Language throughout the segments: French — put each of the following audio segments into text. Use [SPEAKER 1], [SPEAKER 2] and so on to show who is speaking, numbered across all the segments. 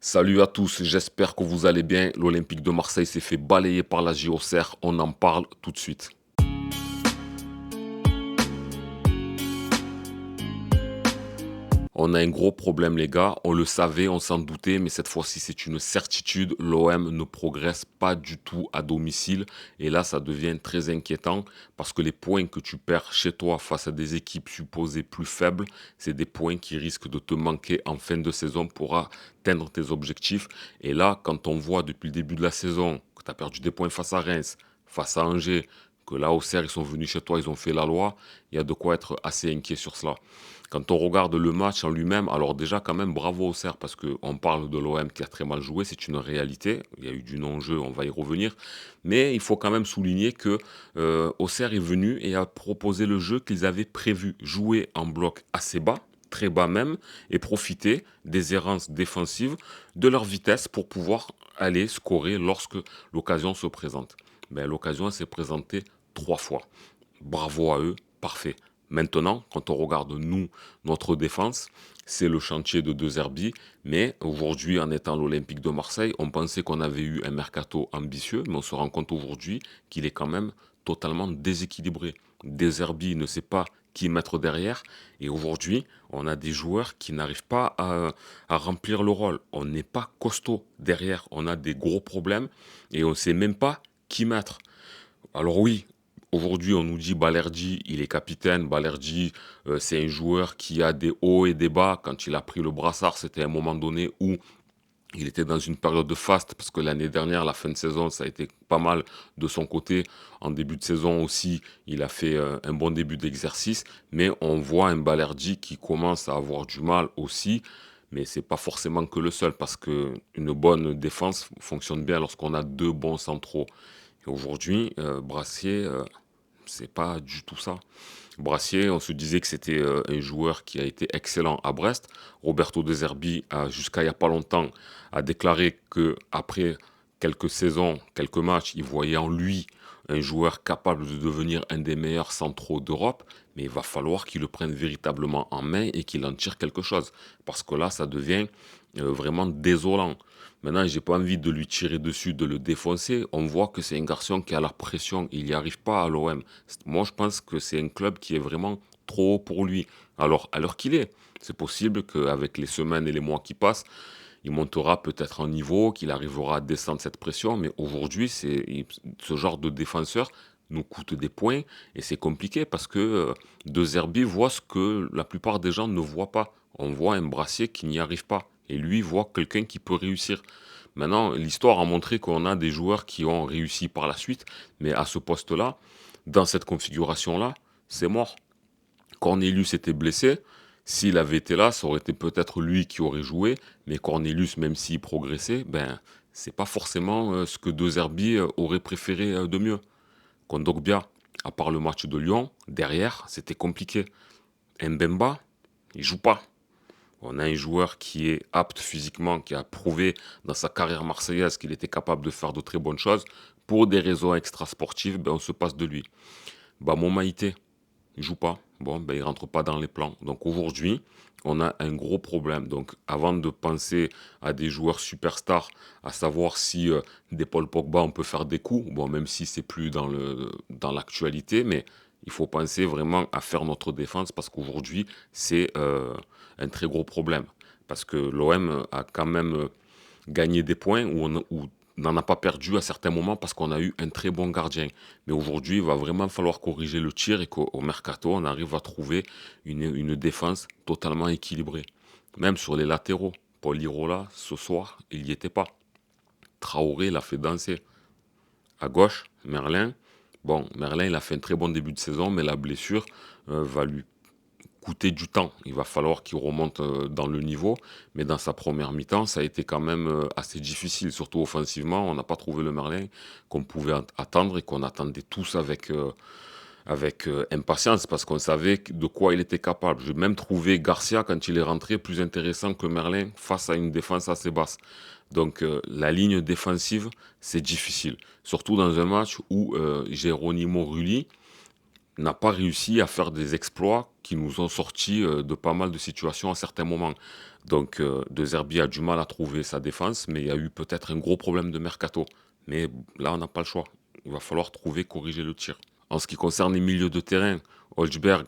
[SPEAKER 1] Salut à tous, j'espère que vous allez bien. L'Olympique de Marseille s'est fait balayer par la JOCR, on en parle tout de suite. On a un gros problème les gars, on le savait, on s'en doutait, mais cette fois-ci c'est une certitude, l'OM ne progresse pas du tout à domicile et là ça devient très inquiétant parce que les points que tu perds chez toi face à des équipes supposées plus faibles, c'est des points qui risquent de te manquer en fin de saison pour atteindre tes objectifs. Et là, quand on voit depuis le début de la saison que tu as perdu des points face à Reims, face à Angers, que là au CER ils sont venus chez toi, ils ont fait la loi, il y a de quoi être assez inquiet sur cela. Quand on regarde le match en lui-même, alors déjà quand même bravo au Auxerre parce qu'on parle de l'OM qui a très mal joué, c'est une réalité. Il y a eu du non-jeu, on va y revenir. Mais il faut quand même souligner que Auxerre est venu et a proposé le jeu qu'ils avaient prévu. Jouer en bloc assez bas, très bas même, et profiter des errances défensives, de leur vitesse pour pouvoir aller scorer lorsque l'occasion se présente. Ben, l'occasion s'est présentée 3 fois. Bravo à eux, parfait. Maintenant, quand on regarde nous, notre défense, c'est le chantier de deux Zerbi. Mais aujourd'hui, en étant l'Olympique de Marseille, on pensait qu'on avait eu un mercato ambitieux, mais on se rend compte aujourd'hui qu'il est quand même totalement déséquilibré. De Zerbi ne sait pas qui mettre derrière. Et aujourd'hui, on a des joueurs qui n'arrivent pas à remplir le rôle. On n'est pas costaud derrière. On a des gros problèmes et on ne sait même pas qui mettre. Alors oui, aujourd'hui on nous dit Balerdi, il est capitaine. Balerdi, c'est un joueur qui a des hauts et des bas. Quand il a pris le brassard, c'était un moment donné où il était dans une période de faste parce que l'année dernière, la fin de saison, ça a été pas mal de son côté. En début de saison aussi, il a fait un bon début d'exercice. Mais on voit un Balerdi qui commence à avoir du mal aussi. Mais c'est pas forcément que le seul parce que une bonne défense fonctionne bien lorsqu'on a deux bons centraux. Et aujourd'hui, Brassier, c'est pas du tout ça. Brassier, on se disait que c'était un joueur qui a été excellent à Brest. Roberto De Zerbi, jusqu'à il n'y a pas longtemps, a déclaré que après quelques saisons, quelques matchs, il voyait en lui un joueur capable de devenir un des meilleurs centraux d'Europe, mais il va falloir qu'il le prenne véritablement en main et qu'il en tire quelque chose. Parce que là, ça devient vraiment désolant. Maintenant, j'ai pas envie de lui tirer dessus, de le défoncer. On voit que c'est un garçon qui a la pression. Il n'y arrive pas à l'OM. Moi, je pense que c'est un club qui est vraiment trop haut pour lui. Alors, à l'heure qu'il est, c'est possible qu'avec les semaines et les mois qui passent, il montera peut-être en niveau, qu'il arrivera à descendre cette pression. Mais aujourd'hui, ce genre de défenseur nous coûte des points et c'est compliqué parce que De Zerbi voit ce que la plupart des gens ne voient pas. On voit un brassier qui n'y arrive pas et lui voit quelqu'un qui peut réussir. Maintenant, l'histoire a montré qu'on a des joueurs qui ont réussi par la suite, mais à ce poste-là, dans cette configuration-là, c'est mort. Cornelius était blessé. S'il avait été là, ça aurait été peut-être lui qui aurait joué, mais Cornelius, même s'il progressait, ben, c'est pas forcément ce que De Zerbi aurait préféré de mieux. Kondogbia, à part le match de Lyon, derrière, c'était compliqué. Mbemba, il joue pas. On a un joueur qui est apte physiquement, qui a prouvé dans sa carrière marseillaise qu'il était capable de faire de très bonnes choses. Pour des raisons extrasportives, ben, on se passe de lui. Mon Maïté, il joue pas. Bon, ben, il rentre pas dans les plans. Donc aujourd'hui, on a un gros problème. Donc avant de penser à des joueurs superstars, à savoir si des Paul Pogba, on peut faire des coups, bon, même si c'est plus dans l'actualité, mais il faut penser vraiment à faire notre défense parce qu'aujourd'hui, c'est un très gros problème. Parce que l'OM a quand même gagné des points où on n'en a pas perdu à certains moments parce qu'on a eu un très bon gardien. Mais aujourd'hui, il va vraiment falloir corriger le tir et qu'au mercato, on arrive à trouver une défense totalement équilibrée. Même sur les latéraux. Paul Lirola, ce soir, il n'y était pas. Traoré l'a fait danser. À gauche, Merlin. Bon, Merlin, il a fait un très bon début de saison, mais la blessure va lui coûter du temps. Il va falloir qu'il remonte dans le niveau. Mais dans sa première mi-temps, ça a été quand même assez difficile, surtout offensivement. On n'a pas trouvé le Merlin qu'on pouvait attendre et qu'on attendait tous avec impatience parce qu'on savait de quoi il était capable. J'ai même trouvé Garcia, quand il est rentré, plus intéressant que Merlin face à une défense assez basse. Donc la ligne défensive, c'est difficile. Surtout dans un match où Geronimo Rulli n'a pas réussi à faire des exploits qui nous ont sortis de pas mal de situations à certains moments. Donc, De Zerbi a du mal à trouver sa défense, mais il y a eu peut-être un gros problème de mercato. Mais là, on n'a pas le choix. Il va falloir trouver, corriger le tir. En ce qui concerne les milieux de terrain, Holzberg,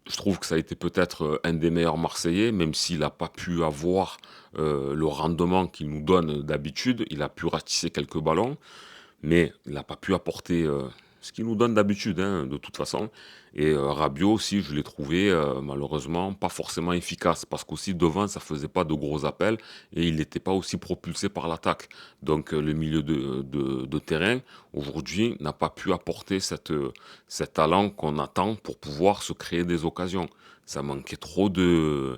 [SPEAKER 1] je trouve que ça a été peut-être un des meilleurs Marseillais, même s'il n'a pas pu avoir le rendement qu'il nous donne d'habitude. Il a pu ratisser quelques ballons, mais il n'a pas pu apporter ce qu'il nous donne d'habitude, hein, de toute façon. Et Rabiot aussi, je l'ai trouvé malheureusement pas forcément efficace, parce qu'aussi devant, ça faisait pas de gros appels, et il n'était pas aussi propulsé par l'attaque. Donc le milieu de terrain, aujourd'hui, n'a pas pu apporter cet talent qu'on attend pour pouvoir se créer des occasions. Ça manquait trop de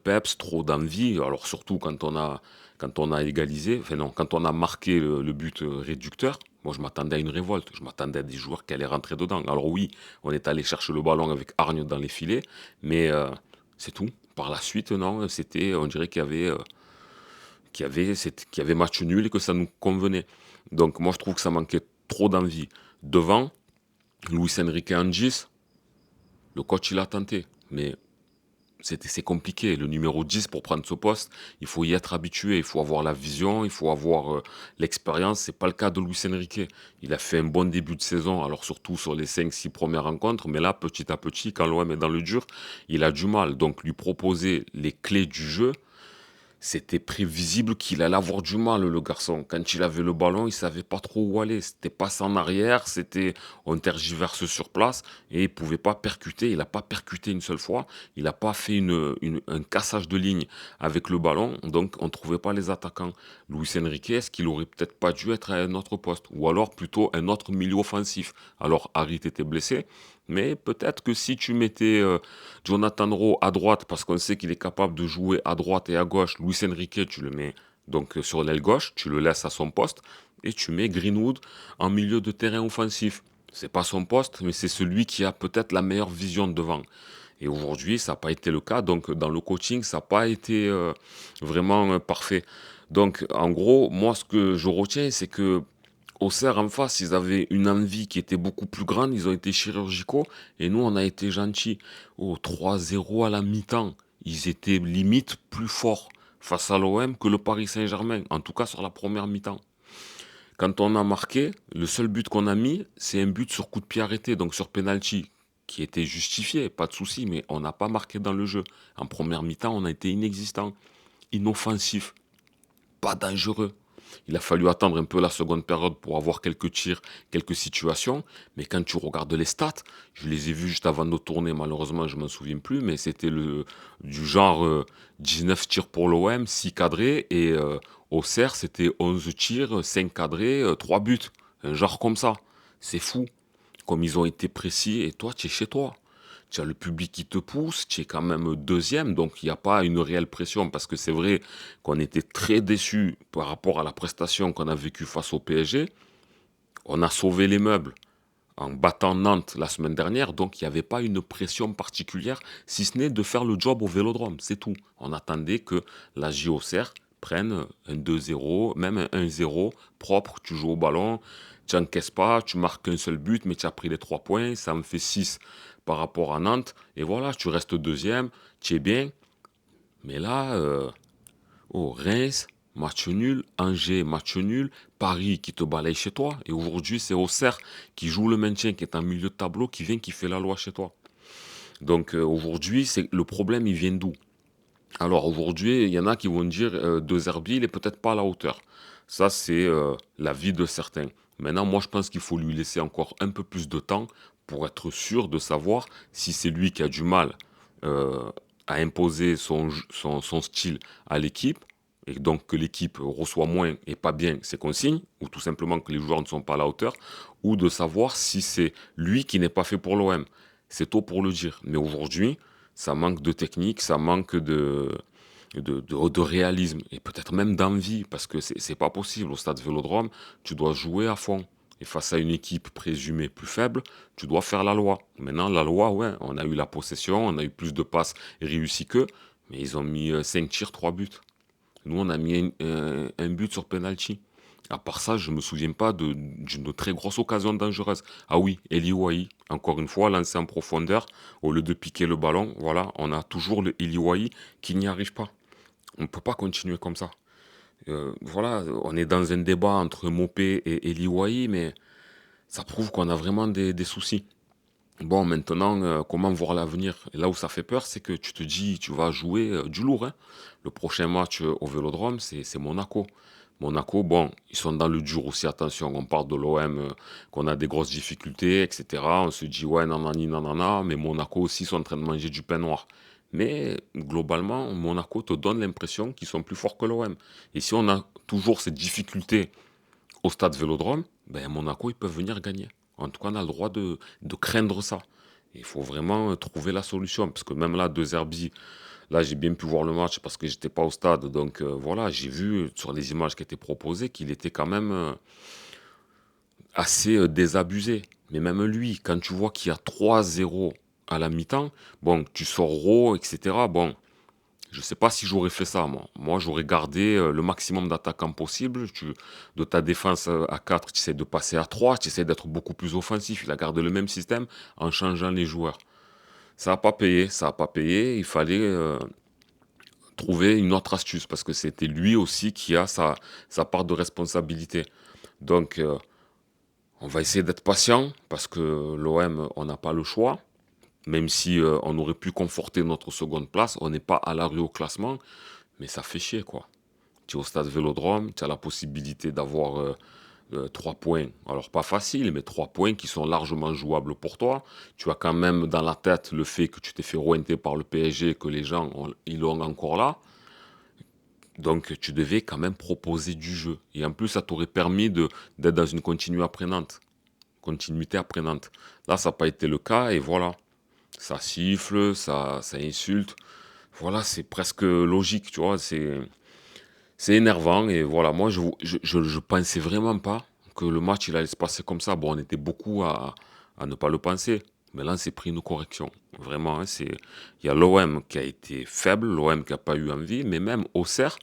[SPEAKER 1] peps, trop d'envie, alors surtout quand on a égalisé, enfin non, quand on a marqué le but réducteur. Moi, je m'attendais à une révolte. Je m'attendais à des joueurs qui allaient rentrer dedans. Alors oui, on est allé chercher le ballon avec hargne dans les filets, mais c'est tout. Par la suite, non, c'était, on dirait qu'il y avait match nul et que ça nous convenait. Donc moi, je trouve que ça manquait trop d'envie. Devant, Luis Enrique Angis, le coach, il a tenté, mais c'est compliqué. Le numéro 10 pour prendre ce poste, il faut y être habitué, il faut avoir la vision, il faut avoir l'expérience. C'est pas le cas de Luis Enrique. Il a fait un bon début de saison, alors surtout sur les 5 6 premières rencontres, mais là, petit à petit, quand l'OM est dans le dur, il a du mal. Donc lui proposer les clés du jeu, c'était prévisible qu'il allait avoir du mal, le garçon. Quand il avait le ballon, il savait pas trop où aller. C'était passe en arrière, c'était on tergiverse sur place et il pouvait pas percuter. Il a pas percuté une seule fois. Il n'a pas fait un cassage de ligne avec le ballon. Donc on trouvait pas les attaquants. Luis Enrique, est-ce qu'il aurait peut-être pas dû être à un autre poste ou alors plutôt un autre milieu offensif? Alors Harit était blessé, mais peut-être que si tu mettais Jonathan Rowe à droite, parce qu'on sait qu'il est capable de jouer à droite et à gauche. Luis Enrique, tu le mets donc sur l'aile gauche, tu le laisses à son poste, et tu mets Greenwood en milieu de terrain offensif. C'est pas son poste, mais c'est celui qui a peut-être la meilleure vision devant. Et aujourd'hui, ça n'a pas été le cas. Donc, dans le coaching, ça n'a pas été vraiment parfait. Donc, en gros, moi, ce que je retiens, c'est que Auxerre, en face, ils avaient une envie qui était beaucoup plus grande. Ils ont été chirurgicaux. Et nous, on a été gentils. Oh, 3-0 à la mi-temps. Ils étaient limite plus forts face à l'OM que le Paris Saint-Germain. En tout cas, sur la première mi-temps. Quand on a marqué, le seul but qu'on a mis, c'est un but sur coup de pied arrêté, donc sur penalty, qui était justifié, pas de souci, mais on n'a pas marqué dans le jeu. En première mi-temps, on a été inexistant, inoffensif, pas dangereux. Il a fallu attendre un peu la seconde période pour avoir quelques tirs, quelques situations. Mais quand tu regardes les stats, je les ai vus juste avant de tourner, malheureusement, je ne m'en souviens plus, mais c'était du genre 19 tirs pour l'OM, 6 cadrés, et Auxerre, c'était 11 tirs, 5 cadrés, 3 buts. Un genre comme ça. C'est fou. Comme ils ont été précis, et toi, tu es chez toi. Tu as le public qui te pousse, tu es quand même deuxième, donc il n'y a pas une réelle pression, parce que c'est vrai qu'on était très déçus par rapport à la prestation qu'on a vécue face au PSG. On a sauvé les meubles en battant Nantes la semaine dernière, donc il n'y avait pas une pression particulière, si ce n'est de faire le job au Vélodrome, c'est tout. On attendait que la JOCR prenne un 2-0, même un 1-0 propre, tu joues au ballon, tu n'encaisses pas, tu marques un seul but, mais tu as pris les 3 points, ça me fait 6 par rapport à Nantes, et voilà, tu restes deuxième, tu es bien. Mais là, oh, Reims, match nul. Angers, match nul. Paris qui te balaye chez toi. Et aujourd'hui, c'est Auxerre qui joue le maintien, qui est en milieu de tableau, qui vient, qui fait la loi chez toi. Donc aujourd'hui, le problème, il vient d'où? Alors aujourd'hui, il y en a qui vont dire De Zerbi, il n'est peut-être pas à la hauteur. Ça, c'est l'avis de certains. Maintenant, moi, je pense qu'il faut lui laisser encore un peu plus de temps pour être sûr de savoir si c'est lui qui a du mal euh, à imposer son style à l'équipe, et donc que l'équipe reçoit moins et pas bien ses consignes, ou tout simplement que les joueurs ne sont pas à la hauteur, ou de savoir si c'est lui qui n'est pas fait pour l'OM. C'est tôt pour le dire. Mais aujourd'hui, ça manque de technique, ça manque de réalisme et peut-être même d'envie parce que c'est pas possible. Au stade Vélodrome, tu dois jouer à fond. Et face à une équipe présumée plus faible, tu dois faire la loi. Maintenant, la loi, ouais, on a eu la possession, on a eu plus de passes réussies qu'eux, mais ils ont mis 5 tirs, 3 buts. Nous, on a mis un but sur penalty. À part ça, je me souviens pas d'une très grosse occasion dangereuse. Ah oui, Eli Wahi, encore une fois, lancé en profondeur, au lieu de piquer le ballon, voilà, on a toujours le Eli Wahi qui n'y arrive pas. On ne peut pas continuer comme ça. Voilà, on est dans un débat entre Mopé et Eli Wahi, mais ça prouve qu'on a vraiment des soucis. Bon, maintenant, comment voir l'avenir? Et là où ça fait peur, c'est que tu te dis, tu vas jouer du lourd, hein. Le prochain match au Vélodrome, c'est Monaco. Monaco, bon, ils sont dans le dur aussi, attention, on parle de l'OM, qu'on a des grosses difficultés, etc. On se dit, ouais, nanani, nanana, mais Monaco aussi sont en train de manger du pain noir. Mais globalement, Monaco te donne l'impression qu'ils sont plus forts que l'OM. Et si on a toujours cette difficulté au stade Vélodrome, ben Monaco, ils peuvent venir gagner. En tout cas, on a le droit de craindre ça. Il faut vraiment trouver la solution. Parce que même là, deux Herbie, là, j'ai bien pu voir le match parce que j'étais pas au stade. Donc voilà, j'ai vu sur les images qui étaient proposées qu'il était quand même assez désabusé. Mais même lui, quand tu vois qu'il y a 3-0 à la mi-temps, bon, tu sors Raw, etc. Bon, je sais pas si j'aurais fait ça, moi. Moi, j'aurais gardé le maximum d'attaquants possible. De ta défense à 4, tu essaies de passer à 3, tu essaies d'être beaucoup plus offensif. Il a gardé le même système en changeant les joueurs. Ça n'a pas payé, ça n'a pas payé. Il fallait trouver une autre astuce parce que c'était lui aussi qui a sa part de responsabilité. Donc, on va essayer d'être patient parce que l'OM, on n'a pas le choix. Même si on aurait pu conforter notre seconde place, on n'est pas à la rue au classement, mais ça fait chier, quoi. Tu es au stade Vélodrome, tu as la possibilité d'avoir 3 points. Alors pas facile, mais 3 points qui sont largement jouables pour toi. Tu as quand même dans la tête le fait que tu t'es fait rointer par le PSG, que les gens, ils l'ont encore là. Donc tu devais quand même proposer du jeu. Et en plus, ça t'aurait permis d'être dans une continuité apprenante. Là, ça n'a pas été le cas, et voilà. Ça siffle, ça insulte. Voilà, c'est presque logique, tu vois. C'est énervant et voilà, moi je pensais vraiment pas que le match il allait se passer comme ça. Bon, on était beaucoup à ne pas le penser, mais là on s'est pris une correction. Vraiment, hein, il y a l'OM qui a été faible, l'OM qui n'a pas eu envie, mais même Auxerre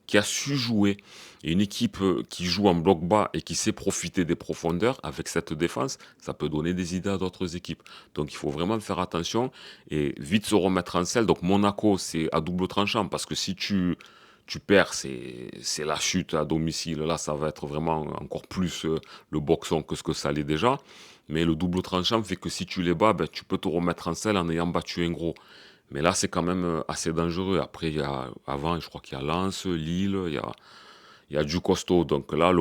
[SPEAKER 1] qui a su jouer. Et une équipe qui joue en bloc bas et qui sait profiter des profondeurs avec cette défense, ça peut donner des idées à d'autres équipes. Donc il faut vraiment faire attention et vite se remettre en selle. Donc Monaco, c'est à double tranchant parce que si tu perds, c'est la chute à domicile. Là, ça va être vraiment encore plus le boxon que ce que ça l'est déjà. Mais le double tranchant fait que si tu les bats, ben, tu peux te remettre en selle en ayant battu un gros. Mais là, c'est quand même assez dangereux. Après, avant, je crois qu'il y a Lens, Lille, il y a du costaud. Donc là,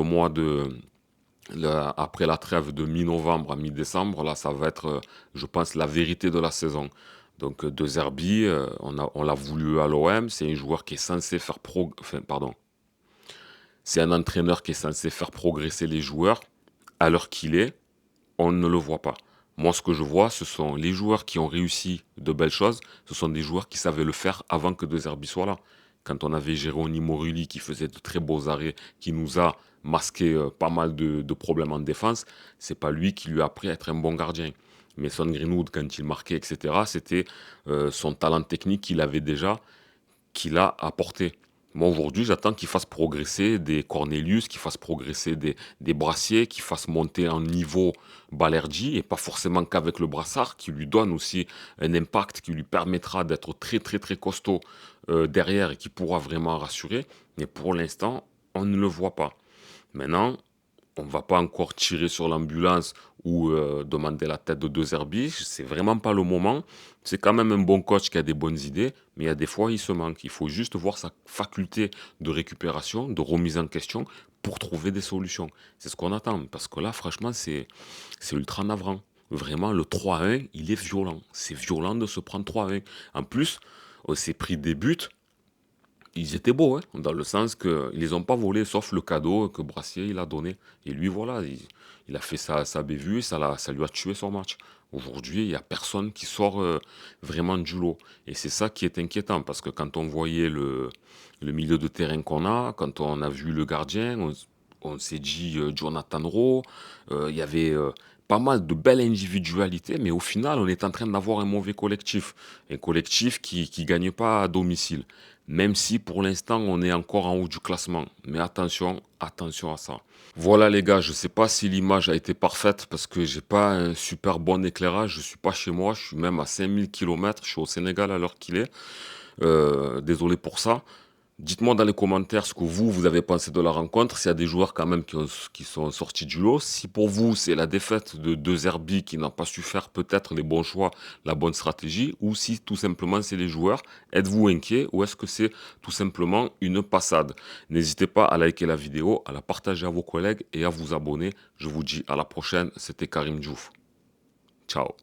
[SPEAKER 1] après la trêve de mi-novembre à mi-décembre, là, ça va être, je pense, la vérité de la saison. Donc, De Zerbi, on l'a voulu à l'OM. C'est un joueur qui est censé faire enfin, pardon. C'est un entraîneur qui est censé faire progresser les joueurs. À l'heure qu'il est, on ne le voit pas. Moi, ce que je vois, ce sont les joueurs qui ont réussi de belles choses. Ce sont des joueurs qui savaient le faire avant que De Zerbi soit là. Quand on avait Geronimo Rulli qui faisait de très beaux arrêts, qui nous a masqué pas mal de problèmes en défense, c'est pas lui qui lui a appris à être un bon gardien. Mais Son Greenwood, quand il marquait, etc., c'était son talent technique qu'il avait déjà, qu'il a apporté. Moi, aujourd'hui, j'attends qu'il fasse progresser des Cornelius, qu'il fasse progresser des Brassiers, qu'il fasse monter en niveau Balerdi, et pas forcément qu'avec le brassard, qui lui donne aussi un impact qui lui permettra d'être très, très, très costaud derrière et qui pourra vraiment rassurer. Mais pour l'instant, on ne le voit pas. Maintenant, on va pas encore tirer sur l'ambulance ou demander la tête de deux herbiches. C'est vraiment pas le moment. C'est quand même un bon coach qui a des bonnes idées, mais il y a des fois, il se manque. Il faut juste voir sa faculté de récupération, de remise en question pour trouver des solutions. C'est ce qu'on attend. Parce que là, franchement, c'est ultra navrant. Vraiment, le 3-1, il est violent. C'est violent de se prendre 3-1. En plus, on s'est pris des buts, ils étaient beaux, hein, dans le sens qu'ils les ont pas volés, sauf le cadeau que Brassier il a donné. Et lui, voilà, il a fait sa bévue, ça lui a tué son match. Aujourd'hui, il n'y a personne qui sort vraiment du lot. Et c'est ça qui est inquiétant, parce que quand on voyait le milieu de terrain qu'on a, quand on a vu le gardien, on s'est dit Jonathan Rowe, il y avait pas mal de belles individualités, mais au final, on est en train d'avoir un mauvais collectif. Un collectif qui ne gagne pas à domicile. même si pour l'instant on est encore en haut du classement. Mais attention, attention à ça. Voilà les gars, je sais pas si l'image a été parfaite parce que j'ai pas un super bon éclairage, je suis pas chez moi, je suis même à 5000 km, je suis au Sénégal à l'heure qu'il est. Désolé pour ça. Dites-moi dans les commentaires ce que vous avez pensé de la rencontre, s'il y a des joueurs quand même qui sont sortis du lot. Si pour vous, c'est la défaite de deux Herbie qui n'ont pas su faire peut-être les bons choix, la bonne stratégie, ou si tout simplement c'est les joueurs, êtes-vous inquiet ou est-ce que c'est tout simplement une passade? N'hésitez pas à liker la vidéo, à la partager à vos collègues et à vous abonner. Je vous dis à la prochaine, c'était Karim Diouf. Ciao.